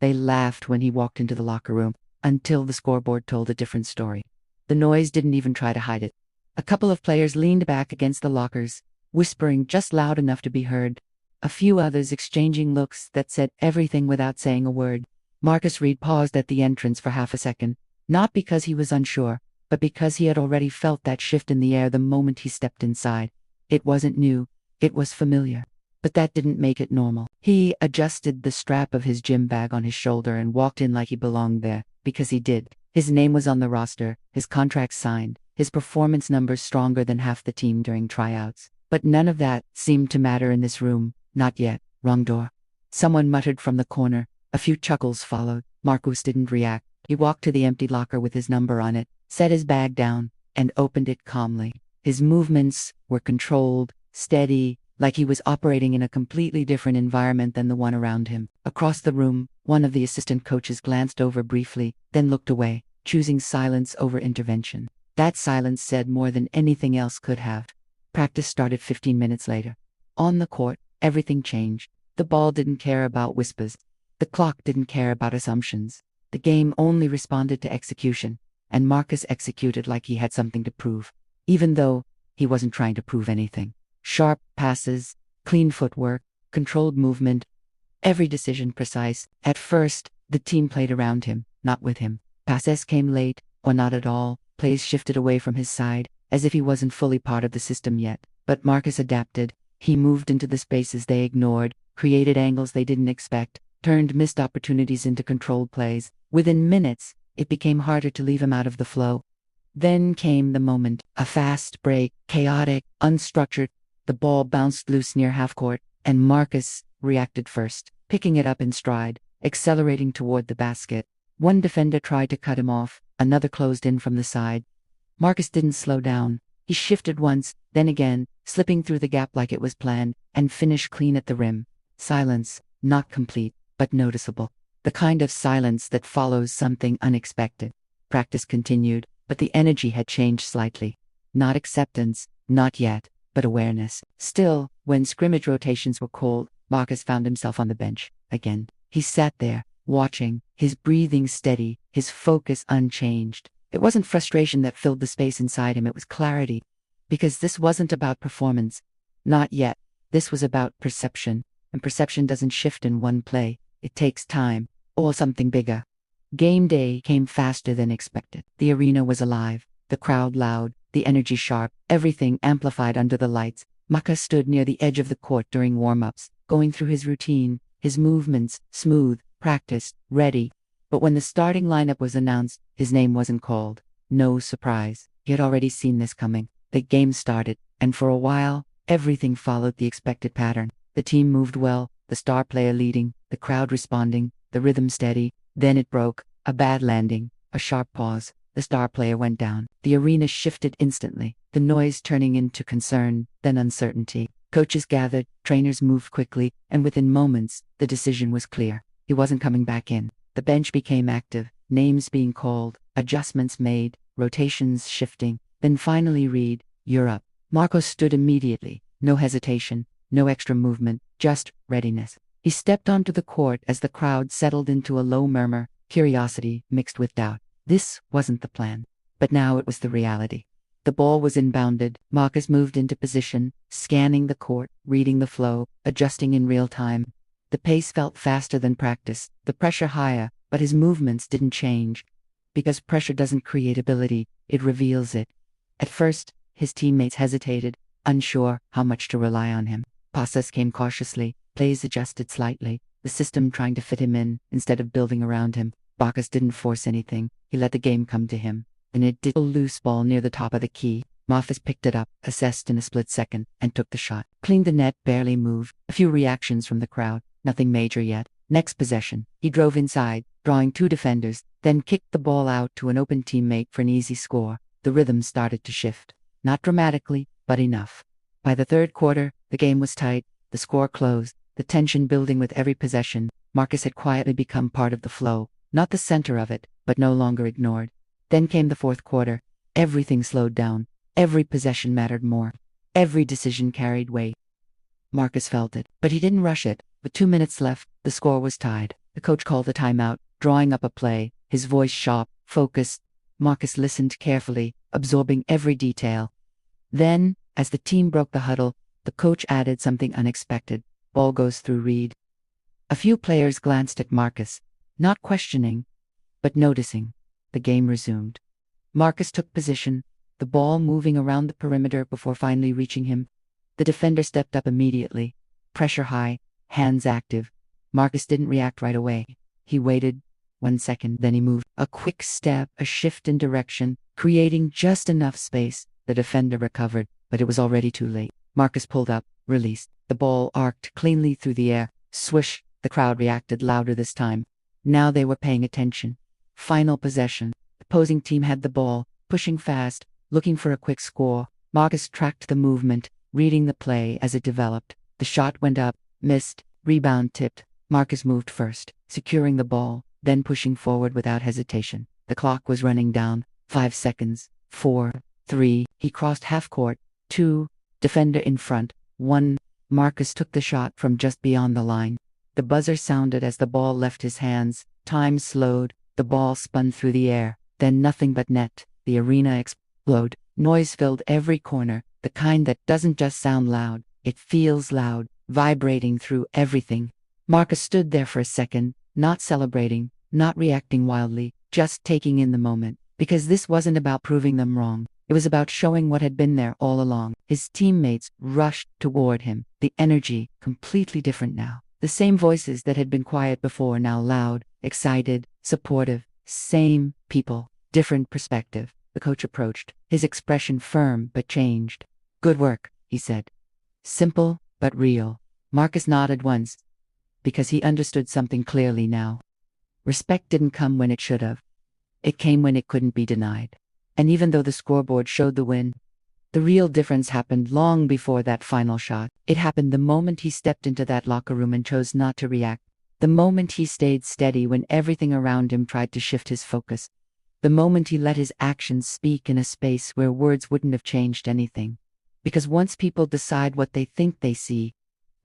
They laughed when he walked into the locker room, until the scoreboard told a different story. The noise didn't even try to hide it. A couple of players leaned back against the lockers, whispering just loud enough to be heard. A few others exchanging looks that said everything without saying a word. Marcus Reed paused at the entrance for half a second, not because he was unsure, but because he had already felt that shift in the air the moment he stepped inside. It wasn't new, it was familiar. But that didn't make it normal. He adjusted the strap of his gym bag on his shoulder and walked in like he belonged there, because he did. His name was on the roster, his contract signed, his performance numbers stronger than half the team during tryouts. But none of that seemed to matter in this room. Not yet. Wrong door. Someone muttered from the corner. A few chuckles followed. Marcus didn't react. He walked to the empty locker with his number on it, set his bag down, and opened it calmly. His movements were controlled, steady, like he was operating in a completely different environment than the one around him. Across the room, one of the assistant coaches glanced over briefly, then looked away, choosing silence over intervention. That silence said more than anything else could have. Practice started 15 minutes later. On the court, everything changed. The ball didn't care about whispers. The clock didn't care about assumptions. The game only responded to execution, and Marcus executed like he had something to prove, even though he wasn't trying to prove anything. Sharp passes, clean footwork, controlled movement, every decision precise. At first, the team played around him, not with him. Passes came late, or not at all. Plays shifted away from his side, as if he wasn't fully part of the system yet. But Marcus adapted. He moved into the spaces they ignored, created angles they didn't expect, turned missed opportunities into controlled plays. Within minutes, it became harder to leave him out of the flow. Then came the moment, a fast break, chaotic, unstructured. The ball bounced loose near half-court, and Marcus reacted first, picking it up in stride, accelerating toward the basket. One defender tried to cut him off, another closed in from the side. Marcus didn't slow down. He shifted once, then again, slipping through the gap like it was planned, and finished clean at the rim. Silence, not complete, but noticeable. The kind of silence that follows something unexpected. Practice continued, but the energy had changed slightly. Not acceptance, not yet, but awareness. Still, when scrimmage rotations were called, Marcus found himself on the bench again. He sat there, watching, his breathing steady, his focus unchanged. It wasn't frustration that filled the space inside him, it was clarity. Because this wasn't about performance. Not yet. This was about perception. And perception doesn't shift in one play. It takes time. Or something bigger. Game day came faster than expected. The arena was alive. The crowd loud. The energy sharp. Everything amplified under the lights. Marcus stood near the edge of the court during warm-ups, going through his routine, his movements, smooth, practiced, ready. But when the starting lineup was announced, his name wasn't called. No surprise. He had already seen this coming. The game started, and for a while, everything followed the expected pattern. The team moved well, the star player leading, the crowd responding, the rhythm steady. Then it broke, a bad landing, a sharp pause. The star player went down. The arena shifted instantly, the noise turning into concern, then uncertainty. Coaches gathered, trainers moved quickly, and within moments, the decision was clear. He wasn't coming back in. The bench became active, names being called, adjustments made, rotations shifting. Then finally Reed, "You're up." Marcus stood immediately. No hesitation, no extra movement, just readiness. He stepped onto the court as the crowd settled into a low murmur, curiosity mixed with doubt. This wasn't the plan. But now it was the reality. The ball was inbounded. Marcus moved into position, scanning the court, reading the flow, adjusting in real time. The pace felt faster than practice, the pressure higher, but his movements didn't change. Because pressure doesn't create ability, it reveals it. At first, his teammates hesitated, unsure how much to rely on him. Passes came cautiously, plays adjusted slightly, the system trying to fit him in, instead of building around him. Marcus didn't force anything, he let the game come to him. And it did a loose ball near the top of the key. Marcus picked it up, assessed in a split second, and took the shot. Cleaned the net, barely moved. A few reactions from the crowd. Nothing major yet. Next possession, he drove inside, drawing two defenders, then kicked the ball out to an open teammate for an easy score. The rhythm started to shift. Not dramatically, but enough. By the third quarter, the game was tight, the score closed, the tension building with every possession. Marcus had quietly become part of the flow, not the center of it, but no longer ignored. Then came the fourth quarter. Everything slowed down. Every possession mattered more. Every decision carried weight. Marcus felt it, but he didn't rush it. With 2 minutes left, the score was tied. The coach called a timeout, drawing up a play, his voice sharp, focused. Marcus listened carefully, absorbing every detail. Then, as the team broke the huddle, the coach added something unexpected. Ball goes through Reed. A few players glanced at Marcus, not questioning, but noticing. The game resumed. Marcus took position, the ball moving around the perimeter before finally reaching him. The defender stepped up immediately. Pressure high, hands active. Marcus didn't react right away. He waited 1 second, then he moved. A quick step, a shift in direction, creating just enough space. The defender recovered, but it was already too late. Marcus pulled up, released. The ball arced cleanly through the air. Swish! The crowd reacted louder this time. Now they were paying attention. Final possession. The opposing team had the ball, pushing fast, looking for a quick score. Marcus tracked the movement, reading the play as it developed. The shot went up, missed, rebound tipped. Marcus moved first, securing the ball, then pushing forward without hesitation. The clock was running down. 5 seconds. 4, 3. He crossed half court. 2. Defender in front. 1. Marcus took the shot from just beyond the line. The buzzer sounded as the ball left his hands. Time slowed. The ball spun through the air. Then nothing but net. The arena exploded. Noise filled every corner, the kind that doesn't just sound loud, it feels loud, vibrating through everything. Marcus stood there for a second, not celebrating, not reacting wildly, just taking in the moment, because this wasn't about proving them wrong. It was about showing what had been there all along. His teammates rushed toward him, the energy completely different now. The same voices that had been quiet before now loud, excited, supportive, same people, different perspective. The coach approached, his expression firm but changed. "Good work," he said. Simple but real. Marcus nodded once, because he understood something clearly now. Respect didn't come when it should have. It came when it couldn't be denied. And even though the scoreboard showed the win, the real difference happened long before that final shot. It happened the moment he stepped into that locker room and chose not to react. The moment he stayed steady when everything around him tried to shift his focus. The moment he let his actions speak in a space where words wouldn't have changed anything. Because once people decide what they think they see,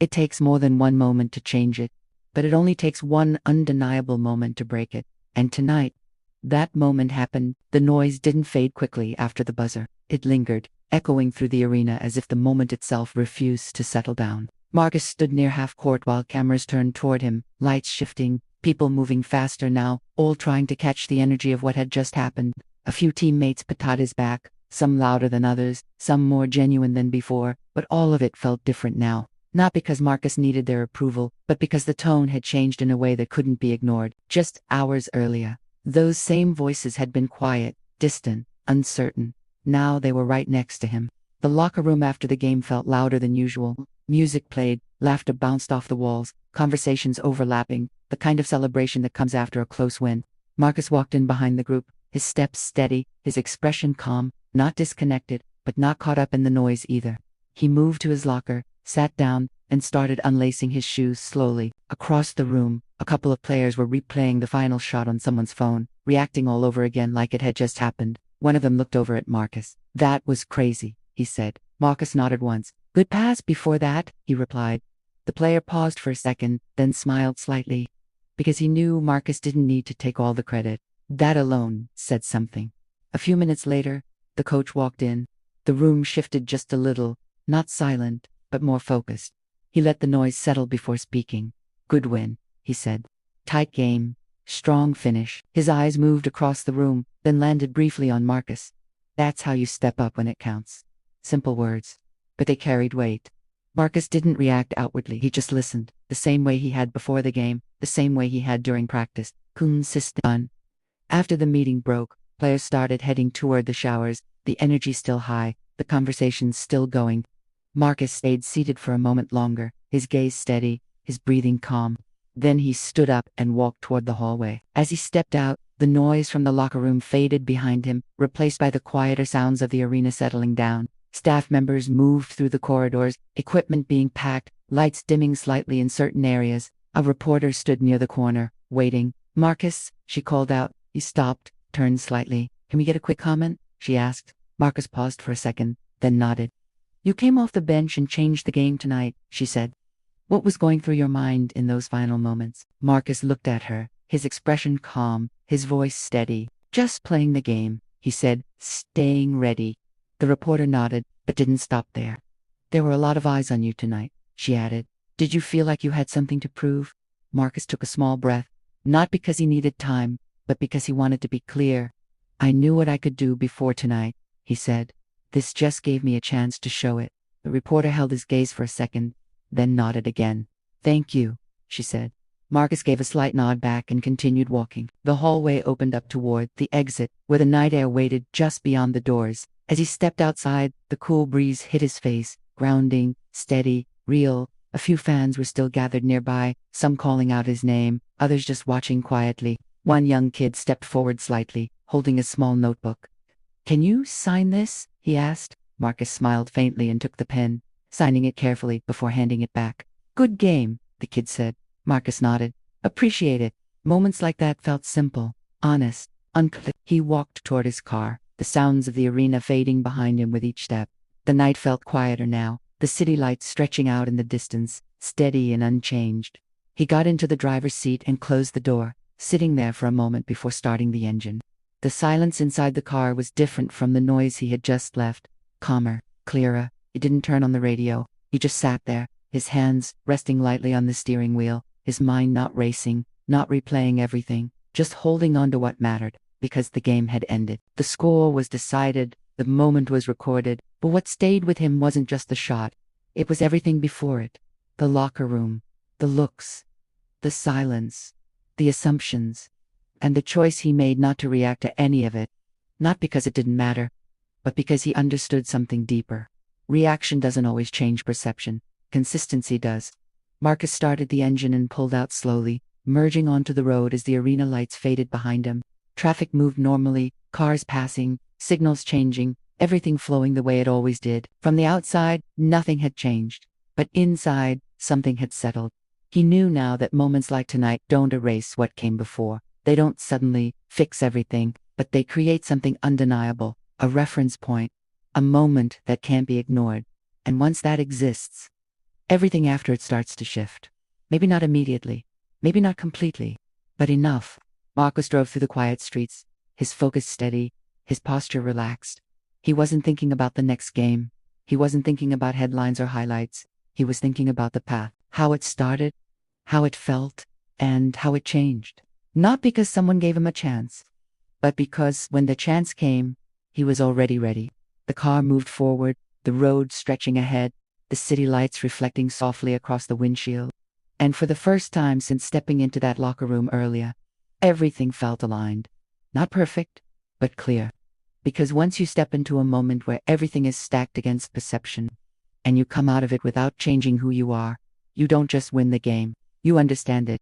it takes more than one moment to change it, but it only takes one undeniable moment to break it. And tonight, that moment happened. The noise didn't fade quickly after the buzzer. It lingered, echoing through the arena as if the moment itself refused to settle down. Marcus stood near half court while cameras turned toward him, lights shifting, people moving faster now, all trying to catch the energy of what had just happened. A few teammates patted his back, some louder than others, some more genuine than before, but all of it felt different now. Not because Marcus needed their approval, but because the tone had changed in a way that couldn't be ignored. Just hours earlier, those same voices had been quiet, distant, uncertain. Now they were right next to him. The locker room after the game felt louder than usual. Music played, laughter bounced off the walls, conversations overlapping, the kind of celebration that comes after a close win. Marcus walked in behind the group, his steps steady, his expression calm, not disconnected, but not caught up in the noise either. He moved to his locker, sat down, and started unlacing his shoes slowly. Across the room, a couple of players were replaying the final shot on someone's phone, reacting all over again like it had just happened. One of them looked over at Marcus. "That was crazy," he said. Marcus nodded once. "Good pass before that," he replied. The player paused for a second, then smiled slightly, because he knew Marcus didn't need to take all the credit. That alone said something. A few minutes later, the coach walked in. The room shifted just a little, not silent, but more focused. He let the noise settle before speaking. "Good win," he said. "Tight game, strong finish." His eyes moved across the room, then landed briefly on Marcus. "That's how you step up when it counts." Simple words, but they carried weight. Marcus didn't react outwardly, he just listened, the same way he had before the game, the same way he had during practice. Consistent. After the meeting broke, players started heading toward the showers, the energy still high, the conversations still going. Marcus stayed seated for a moment longer, his gaze steady, his breathing calm. Then he stood up and walked toward the hallway. As he stepped out, the noise from the locker room faded behind him, replaced by the quieter sounds of the arena settling down. Staff members moved through the corridors, equipment being packed, lights dimming slightly in certain areas. A reporter stood near the corner, waiting. "Marcus," she called out. He stopped, turned slightly. "Can we get a quick comment?" she asked. Marcus paused for a second, then nodded. "You came off the bench and changed the game tonight," she said. What was going through your mind in those final moments? Marcus looked at her, his expression calm, his voice steady. Just playing the game, he said, staying ready. The reporter nodded, but didn't stop there. There were a lot of eyes on you tonight, she added. Did you feel like you had something to prove? Marcus took a small breath, not because he needed time, but because he wanted to be clear. I knew what I could do before tonight, he said. This just gave me a chance to show it. The reporter held his gaze for a second, then nodded again. Thank you, she said. Marcus gave a slight nod back and continued walking. The hallway opened up toward the exit, where the night air waited just beyond the doors. As he stepped outside, the cool breeze hit his face, grounding, steady, real. A few fans were still gathered nearby, some calling out his name, others just watching quietly. One young kid stepped forward slightly, holding a small notebook. Can you sign this? He asked. Marcus smiled faintly and took the pen, signing it carefully before handing it back. Good game, the kid said. Marcus nodded. Appreciate it. Moments like that felt simple, honest, unclipped. He walked toward his car, the sounds of the arena fading behind him with each step. The night felt quieter now, the city lights stretching out in the distance, steady and unchanged. He got into the driver's seat and closed the door, sitting there for a moment before starting the engine. The silence inside the car was different from the noise he had just left, calmer, clearer. He didn't turn on the radio. He just sat there, his hands resting lightly on the steering wheel, his mind not racing, not replaying everything, just holding on to what mattered, because the game had ended. The score was decided, the moment was recorded, but what stayed with him wasn't just the shot. It was everything before it. The locker room, the looks, the silence, the assumptions, and the choice he made not to react to any of it, not because it didn't matter, but because he understood something deeper. Reaction doesn't always change perception. Consistency does. Marcus started the engine and pulled out slowly, merging onto the road as the arena lights faded behind him. Traffic moved normally, cars passing, signals changing, everything flowing the way it always did. From the outside, nothing had changed. But inside, something had settled. He knew now that moments like tonight don't erase what came before. They don't suddenly fix everything, but they create something undeniable, a reference point, a moment that can't be ignored. And once that exists, everything after it starts to shift. Maybe not immediately, maybe not completely, but enough. Marcus drove through the quiet streets, his focus steady, his posture relaxed. He wasn't thinking about the next game. He wasn't thinking about headlines or highlights. He was thinking about the path, how it started, how it felt, and how it changed. Not because someone gave him a chance, but because when the chance came, he was already ready. The car moved forward, the road stretching ahead, the city lights reflecting softly across the windshield. And for the first time since stepping into that locker room earlier, everything felt aligned. Not perfect, but clear. Because once you step into a moment where everything is stacked against perception, and you come out of it without changing who you are, you don't just win the game, you understand it.